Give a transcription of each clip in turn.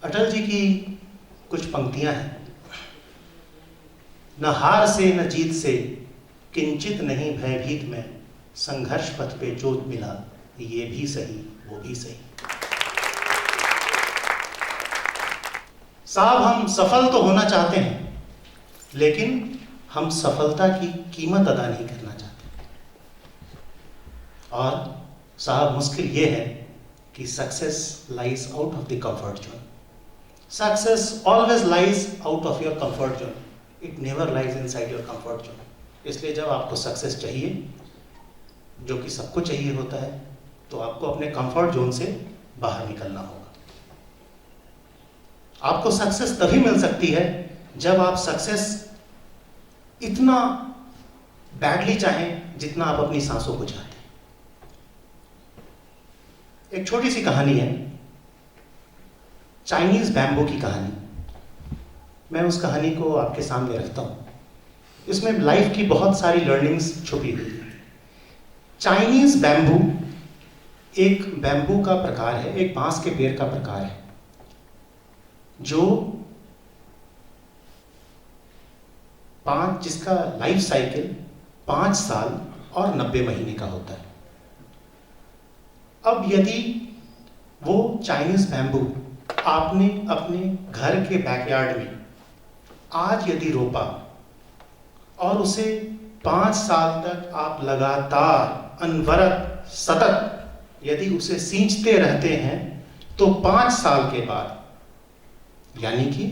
अटल जी की कुछ पंक्तियां हैं। न हार से न जीत से किंचित नहीं भयभीत में, संघर्ष पथ पे जोत मिला, ये भी सही वो भी सही। साहब, हम सफल तो होना चाहते हैं, लेकिन हम सफलता की कीमत अदा नहीं करना चाहते। और साहब, मुश्किल ये है कि success lies out of the comfort zone. Success always lies out of your comfort zone, it never lies inside your comfort zone. इसलिए जब आपको सक्सेस चाहिए, जो कि सबको चाहिए होता है, तो आपको अपने कंफर्ट जोन से बाहर निकलना होगा। आपको सक्सेस तभी मिल सकती है जब आप सक्सेस इतना बैडली चाहें जितना आप अपनी सांसों को चाहते हैं। एक छोटी सी कहानी है, चाइनीज बैम्बू की कहानी। मैं उस कहानी को आपके सामने रखता हूं। इसमें लाइफ की बहुत सारी लर्निंग्स छुपी हुई है। चाइनीज बैम्बू एक बैम्बू का प्रकार है, एक बांस के पेड़ का प्रकार है, जो जिसका लाइफ साइकिल 5 साल और 90 महीने का होता है। अब यदि वो चाइनीज बैम्बू आपने अपने घर के बैकयार्ड में आज यदि रोपा और उसे 5 साल तक आप लगातार अनवरत सतत यदि उसे सींचते रहते हैं, तो 5 साल के बाद यानी कि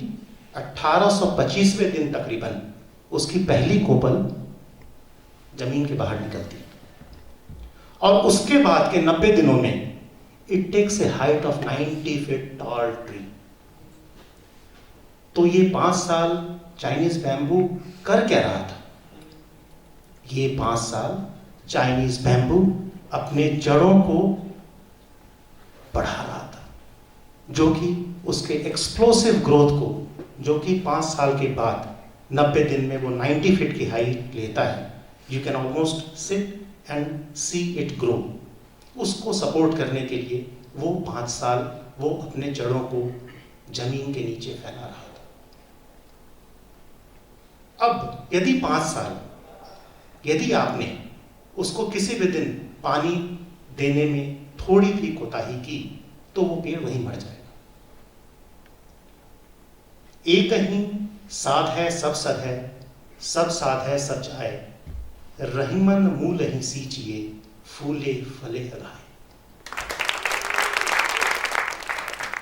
1825वें दिन तकरीबन उसकी पहली कोपल जमीन के बाहर निकलती है। और उसके बाद के 90 दिनों में it takes a height of 90 feet tall tree. तो ये 5 साल चाइनीज बैम्बू कर क्या रहा था? ये 5 साल चाइनीज बैम्बू अपने जड़ों को बढ़ा रहा था, जो कि उसके एक्सप्लोसिव ग्रोथ को, जो कि 5 साल के बाद 90 दिन में वो 90 फीट की हाइट लेता है। You can almost sit and see it grow. उसको सपोर्ट करने के लिए वो 5 साल वो अपने जड़ों को जमीन के नीचे फैला रहा था। अब यदि 5 साल यदि आपने उसको किसी भी दिन पानी देने में थोड़ी भी कोताही की, तो वो पेड़ वहीं मर जाएगा। एक ही साध है सब सद है, सब साध है सब जाए, रहीमन मूल ही सींचिए, फूले फले लगाए।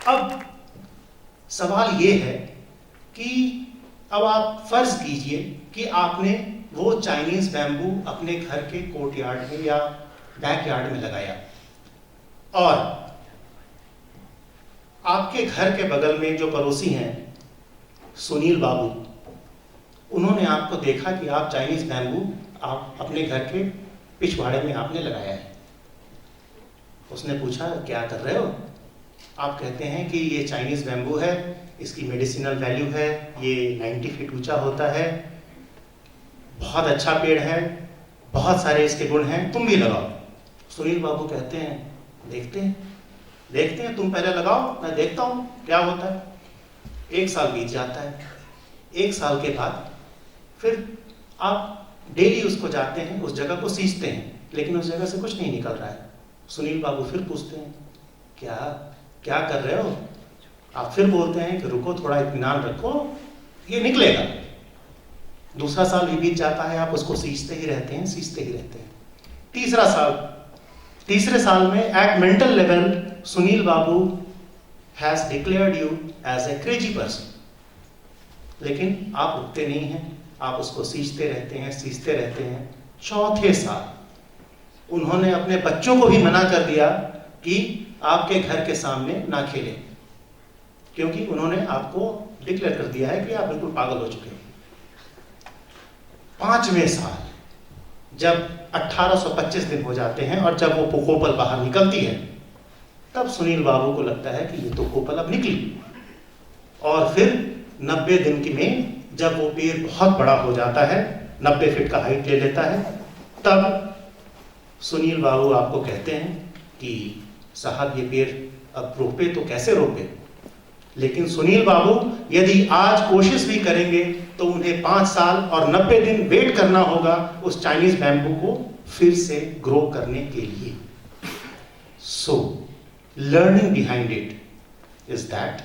अब सवाल ये है कि अब आप फर्ज कीजिए कि आपने वो चाइनीज बैम्बू अपने घर के कोर्टयार्ड में या बैकयार्ड में लगाया, और आपके घर के बगल में जो पड़ोसी हैं सुनील बाबू, उन्होंने आपको देखा कि आप चाइनीज बैम्बू आप अपने घर के पिछवाड़े में आपने लगाया है। उसने पूछा, क्या कर रहे हो? आप कहते हैं कि ये चाइनीज बैम्बू है, इसकी मेडिसिनल वैल्यू है, ये 90 फीट ऊंचा होता है, बहुत अच्छा पेड़ है, बहुत सारे इसके गुण हैं, तुम भी लगाओ। सुनील बाबू कहते हैं, देखते हैं, तुम पहले लगाओ, मैं देखता हूं क्या होता है। 1 साल बीत जाता है। 1 साल के बाद फिर आप डेली उसको जाते हैं, उस जगह को सींचते हैं, लेकिन उस जगह से कुछ नहीं निकल रहा है। सुनील बाबू फिर पूछते हैं, क्या कर रहे हो? आप फिर बोलते हैं कि रुको, थोड़ा इत्मीनान रखो, ये निकलेगा। दूसरा साल भी बीत जाता है, आप उसको सींचते ही रहते हैं। तीसरे साल में at mental level Sunil Babu has declared you as a crazy person, लेकिन आप रुकते नहीं हैं, आप उसको सींचते रहते हैं। चौथे साल उन्होंने अपने बच्चों को भी मना कर दिया कि आपके घर के सामने ना खेलें, क्योंकि उन्होंने आपको डिक्लेयर कर दिया है कि आप बिल्कुल पागल हो चुके हैं। 5वें साल जब 1825 दिन हो जाते हैं और जब वो कोपल बाहर निकलती है, तब सुनील बाबू को लगता है कि ये तो कोपल अब निकली। और फिर 90 दिन की में जब वो पेड़ बहुत बड़ा हो जाता है, 90 फीट का हाइट ले लेता है, तब सुनील बाबू आपको कहते हैं कि साहब ये पेड़ अब रोपे तो कैसे रोपे? लेकिन सुनील बाबू यदि आज कोशिश भी करेंगे तो उन्हें 5 साल और 90 दिन वेट करना होगा उस चाइनीज बैम्बू को फिर से ग्रो करने के लिए। So learning behind it is that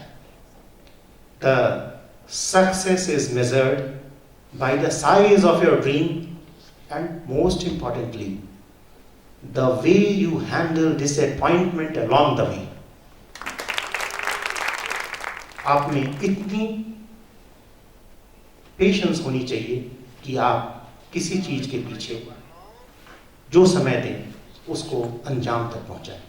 the success is measured by the size of your dream and most importantly the way you handle disappointment along the way। आप में इतनी पेशेंस होनी चाहिए कि आप किसी चीज के पीछे जो समय दें उसको अंजाम तक पहुंचाएं।